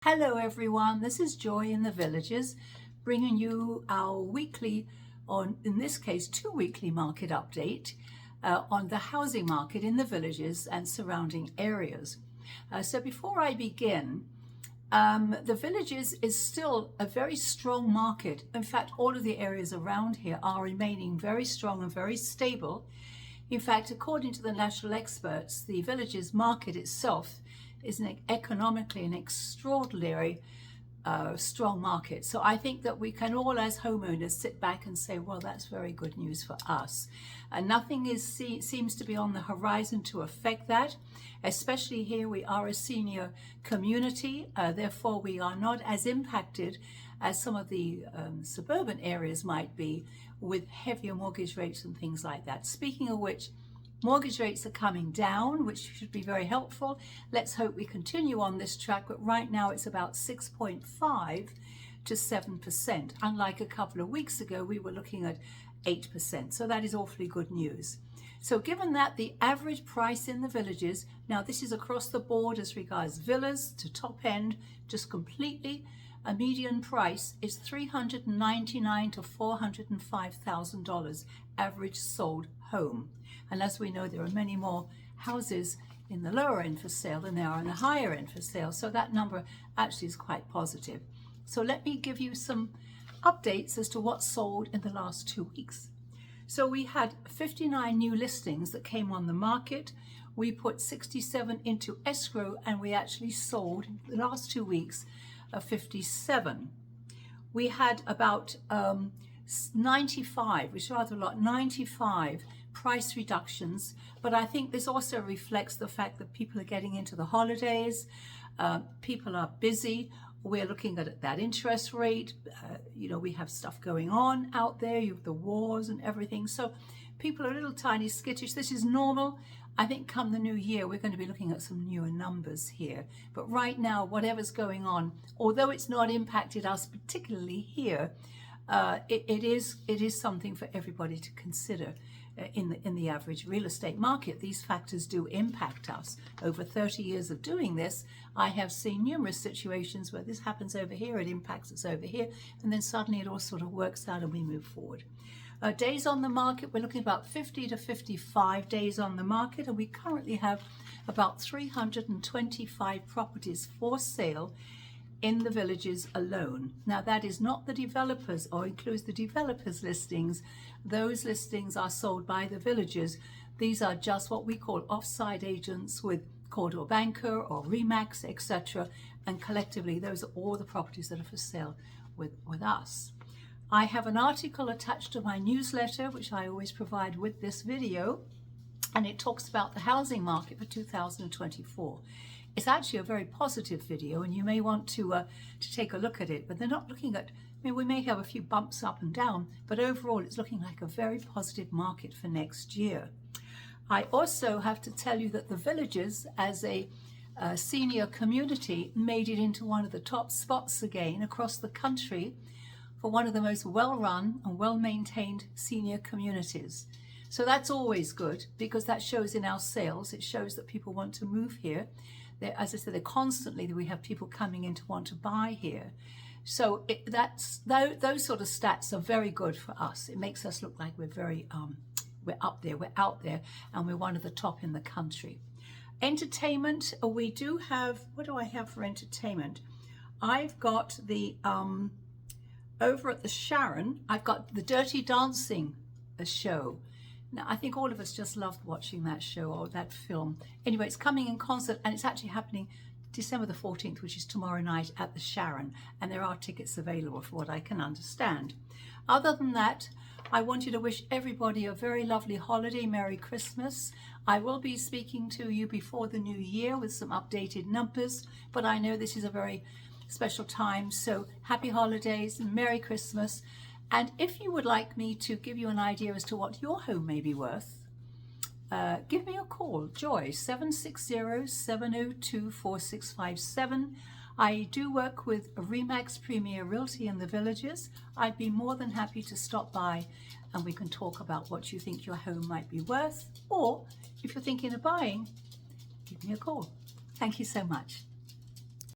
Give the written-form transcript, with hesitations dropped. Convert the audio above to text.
Hello everyone, this is Joy in the Villages, bringing you our weekly, in this case 2 weekly market update on the housing market in the villages and surrounding areas. So before I begin, the villages is still a very strong market. In fact, all of the areas around here are remaining very strong and very stable. In fact, according to the national experts, the villages market itself is economically an extraordinary strong market. So I think that we can all as homeowners sit back and say, well, that's very good news for us. And nothing seems to be on the horizon to affect that, especially here we are a senior community, therefore we are not as impacted as some of the suburban areas might be with heavier mortgage rates and things like that. Speaking of which, mortgage rates are coming down, which should be very helpful. Let's hope we continue on this track, but right now it's about 6.5 to 7%. Unlike a couple of weeks ago, we were looking at 8%. So that is awfully good news. So given that the average price in the villages, now this is across the board as regards villas to top end, just completely, a median price is $399,000 to $405,000 average sold home. And as we know, there are many more houses in the lower end for sale than there are in the higher end for sale. So that number actually is quite positive. So let me give you some updates as to what sold in the last 2 weeks. So we had 59 new listings that came on the market. We put 67 into escrow and we actually sold in the last 2 weeks 57. We had about 95, which is rather a lot, 95 price reductions, but I think this also reflects the fact that people are getting into the holidays, people are busy, we're looking at that interest rate, we have stuff going on out there, you have the wars and everything, so people are a little tiny skittish. This is normal. I think come the new year we're going to be looking at some newer numbers here, but right now whatever's going on, although it's not impacted us particularly here, it is something for everybody to consider in the average real estate market. These factors do impact us. Over 30 years of doing this, I have seen numerous situations where this happens over here, it impacts us over here, and then suddenly it all sort of works out and we move forward. Days on the market, we're looking at about 50 to 55 days on the market, and we currently have about 325 properties for sale in the villages alone. Now that is not the developers or includes the developers listings. Those listings are sold by the villages. These are just what we call offsite agents with Corridor Banker or ReMax, etc. And collectively those are all the properties that are for sale with us. I have an article attached to my newsletter which I always provide with this video, and it talks about the housing market for 2024. It's actually a very positive video and you may want to take a look at it, but they're not looking at, we may have a few bumps up and down, but overall it's looking like a very positive market for next year. I also have to tell you that the villages as a senior community made it into one of the top spots again across the country for one of the most well-run and well-maintained senior communities. So that's always good because that shows in our sales. It shows that people want to move here. As I said, we have people coming in to want to buy here. So those sort of stats are very good for us. It makes us look like we're very, we're up there, we're out there, and we're one of the top in the country. Entertainment, we do have, what do I have for entertainment? I've got the, over at the Sharon, I've got the Dirty Dancing show. Now, I think all of us just loved watching that show or that film. Anyway, it's coming in concert and it's actually happening December the 14th, which is tomorrow night at the Sharon. And there are tickets available for what I can understand. Other than that, I wanted to wish everybody a very lovely holiday, Merry Christmas. I will be speaking to you before the new year with some updated numbers, but I know this is a very special time. So happy holidays and Merry Christmas. And if you would like me to give you an idea as to what your home may be worth, give me a call, Joy, 760-702-4657. I do work with ReMax Premier Realty in the villages. I'd be more than happy to stop by and we can talk about what you think your home might be worth. Or if you're thinking of buying, give me a call. Thank you so much.